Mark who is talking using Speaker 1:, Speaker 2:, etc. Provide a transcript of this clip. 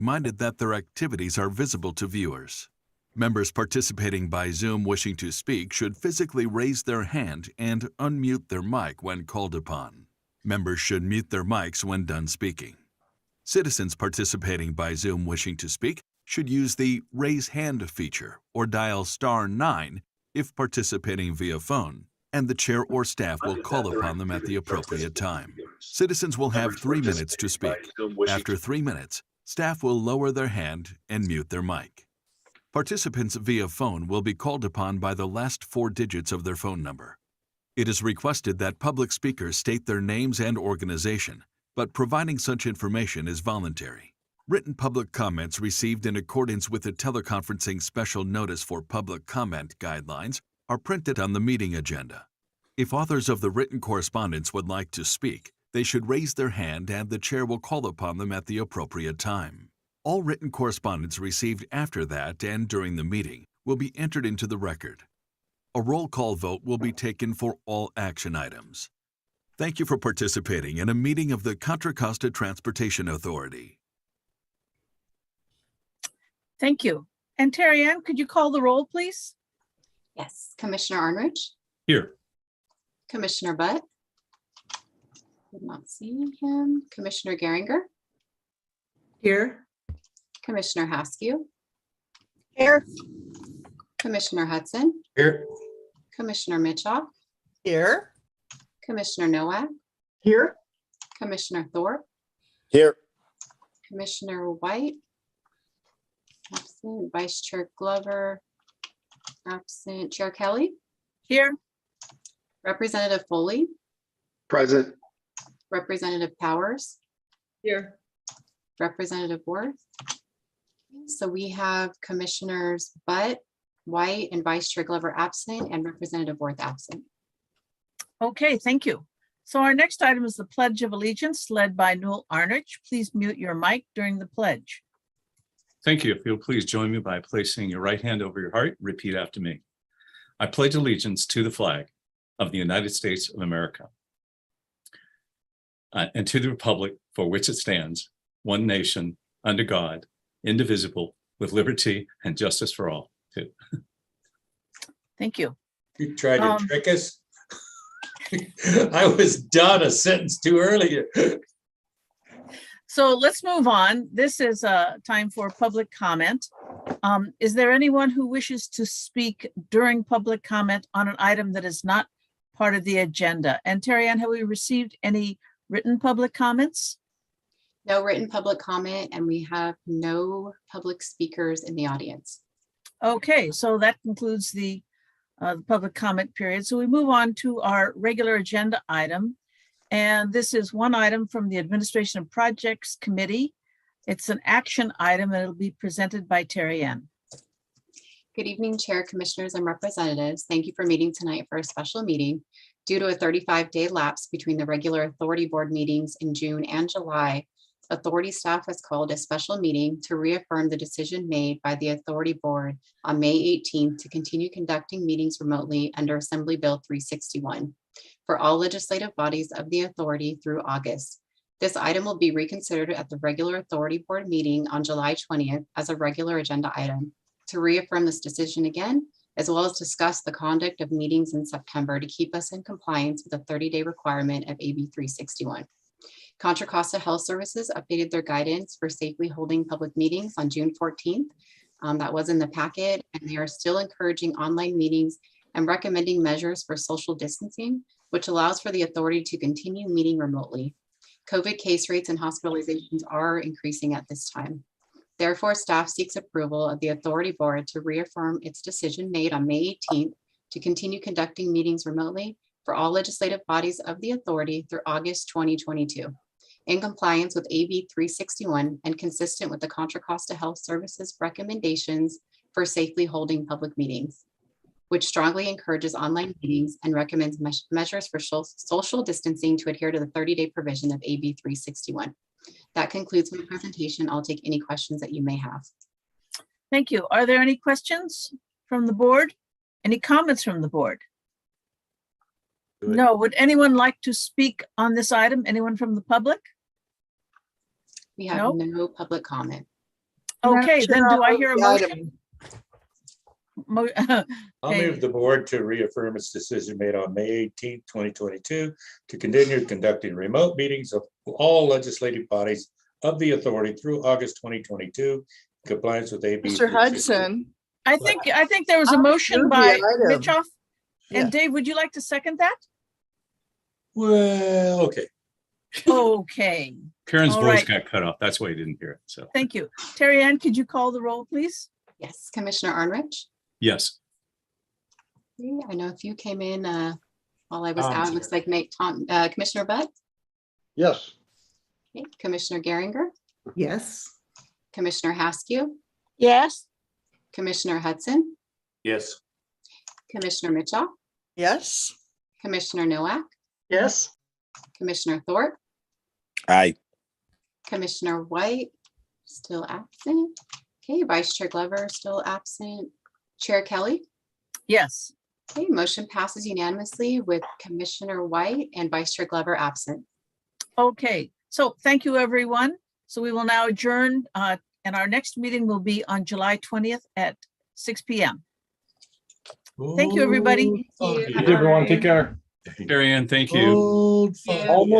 Speaker 1: reminded that their activities are visible to viewers. Members participating by Zoom wishing to speak should physically raise their hand and unmute their mic when called upon. Members should mute their mics when done speaking. Citizens participating by Zoom wishing to speak should use the Raise Hand feature or dial *9 if participating via phone, and the chair or staff will call upon them at the appropriate time. Citizens will have 3 minutes to speak. After 3 minutes, staff will lower their hand and mute their mic. Participants via phone will be called upon by the last 4 digits of their phone number. It is requested that public speakers state their names and organization, but providing such information is voluntary. Written public comments received in accordance with the teleconferencing special notice for public comment guidelines are printed on the meeting agenda. If authors of the written correspondence would like to speak, they should raise their hand and the chair will call upon them at the appropriate time. All written correspondence received after that and during the meeting will be entered into the record. A roll call vote will be taken for all action items. Thank you for participating in a meeting of the Contra Costa Transportation Authority.
Speaker 2: Thank you. And Terry Ann, could you call the roll, please?
Speaker 3: Yes, Commissioner Arnridge,
Speaker 4: Here.
Speaker 3: Commissioner Butt. Did not see him. Commissioner Geringer,
Speaker 2: Here.
Speaker 3: Commissioner Haskew,
Speaker 2: Here.
Speaker 3: Commissioner Hudson,
Speaker 4: Here.
Speaker 3: Commissioner Mitchell,
Speaker 2: Here.
Speaker 3: Commissioner Nowak,
Speaker 2: Here.
Speaker 3: Commissioner Thorpe,
Speaker 5: Here.
Speaker 3: Commissioner White, absent, Vice Chair Glover, absent, Chair Kelly,
Speaker 2: Here.
Speaker 3: Representative Foley,
Speaker 5: Present.
Speaker 3: Representative Powers,
Speaker 2: Here.
Speaker 3: Representative Worth. So we have Commissioners Butt, White, and Vice Chair Glover absent, and Representative Worth absent.
Speaker 2: Okay, thank you. So our next item is the Pledge of Allegiance led by Newell Arnridge. Please mute your mic during the pledge.
Speaker 4: Thank you. If you'll please join me by placing your right hand over your heart. Repeat after me. I pledge allegiance to the flag of the United States of America and to the republic for which it stands, one nation, under God, indivisible, with liberty and justice for all.
Speaker 2: Thank you.
Speaker 6: You tried to trick us. I was done a sentence too early.
Speaker 2: So let's move on. This is a time for public comment. Is there anyone who wishes to speak during public comment on an item that is not part of the agenda? And Terry Ann, have we received any written public comments?
Speaker 3: No written public comment, and we have no public speakers in the audience.
Speaker 2: Okay, so that concludes the public comment period. So we move on to our regular agenda item. And this is one item from the Administration of Projects Committee. It's an action item and it'll be presented by Terry Ann.
Speaker 3: Good evening, Chair, Commissioners, and Representatives. Thank you for meeting tonight for a special meeting. Due to a 35-day lapse between the regular Authority Board meetings in June and July, Authority staff has called a special meeting to reaffirm the decision made by the Authority Board on May 18th to continue conducting meetings remotely under Assembly Bill 361 for all legislative bodies of the Authority through August. This item will be reconsidered at the regular Authority Board meeting on July 20th as a regular agenda item to reaffirm this decision again, as well as discuss the conduct of meetings in September to keep us in compliance with the 30-day requirement of AB 361. Contra Costa Health Services updated their guidance for safely holding public meetings on June 14th. That was in the packet, and they are still encouraging online meetings and recommending measures for social distancing, which allows for the authority to continue meeting remotely. COVID case rates and hospitalizations are increasing at this time. Therefore, staff seeks approval of the Authority Board to reaffirm its decision made on May 18th to continue conducting meetings remotely for all legislative bodies of the Authority through August 2022. In compliance with AB 361 and consistent with the Contra Costa Health Services recommendations for safely holding public meetings, which strongly encourages online meetings and recommends measures for social distancing to adhere to the 30-day provision of AB 361. That concludes my presentation. I'll take any questions that you may have.
Speaker 2: Thank you. Are there any questions from the board? Any comments from the board? No. Would anyone like to speak on this item? Anyone from the public?
Speaker 3: We have no public comment.
Speaker 2: Okay, then do I hear a motion?
Speaker 6: I'll
Speaker 2: Okay.
Speaker 6: move the board to reaffirm its decision made on May 18th, 2022 to continue conducting remote meetings of all legislative bodies of the authority through August 2022 in compliance with AB.
Speaker 7: Mr.
Speaker 6: 360.
Speaker 7: Hudson.
Speaker 2: I think there was a
Speaker 7: I'll
Speaker 2: motion
Speaker 7: approve the
Speaker 2: by
Speaker 7: item.
Speaker 2: Mitchoff.
Speaker 7: Yeah.
Speaker 2: And Dave, would you like to second that?
Speaker 6: Well, okay.
Speaker 2: Okay,
Speaker 4: Karen's
Speaker 2: All
Speaker 4: voice
Speaker 2: right.
Speaker 4: got cut off. That's why you didn't hear it. So,
Speaker 2: thank you. Terry Ann, could you call the roll, please?
Speaker 3: Yes, Commissioner Arnrich.
Speaker 4: yes.
Speaker 3: Okay, I know a few came in while I was out. It looks like Commissioner Butt,
Speaker 5: Yes.
Speaker 3: okay, Commissioner Geringer,
Speaker 7: Yes.
Speaker 3: Commissioner Haskew,
Speaker 2: Yes.
Speaker 3: Commissioner Hudson,
Speaker 6: Yes.
Speaker 3: Commissioner Mitchell,
Speaker 7: Yes.
Speaker 3: Commissioner Nowak,
Speaker 7: Yes.
Speaker 3: Commissioner Thorpe,
Speaker 5: Aye.
Speaker 3: Commissioner White, still absent. Okay, Vice Chair Glover, still absent. Chair Kelly.
Speaker 2: Yes.
Speaker 3: Okay, motion passes unanimously with Commissioner White and Vice Chair Glover absent.
Speaker 2: Okay, so thank you, everyone. So we will now adjourn, and our next meeting will be on July 20th at 6 p.m. Thank you, everybody.
Speaker 6: Old
Speaker 3: Thank you.
Speaker 6: fun.
Speaker 3: Everyone, take
Speaker 6: care.
Speaker 4: Carrie Ann, thank you.
Speaker 6: Old fun.
Speaker 3: Almost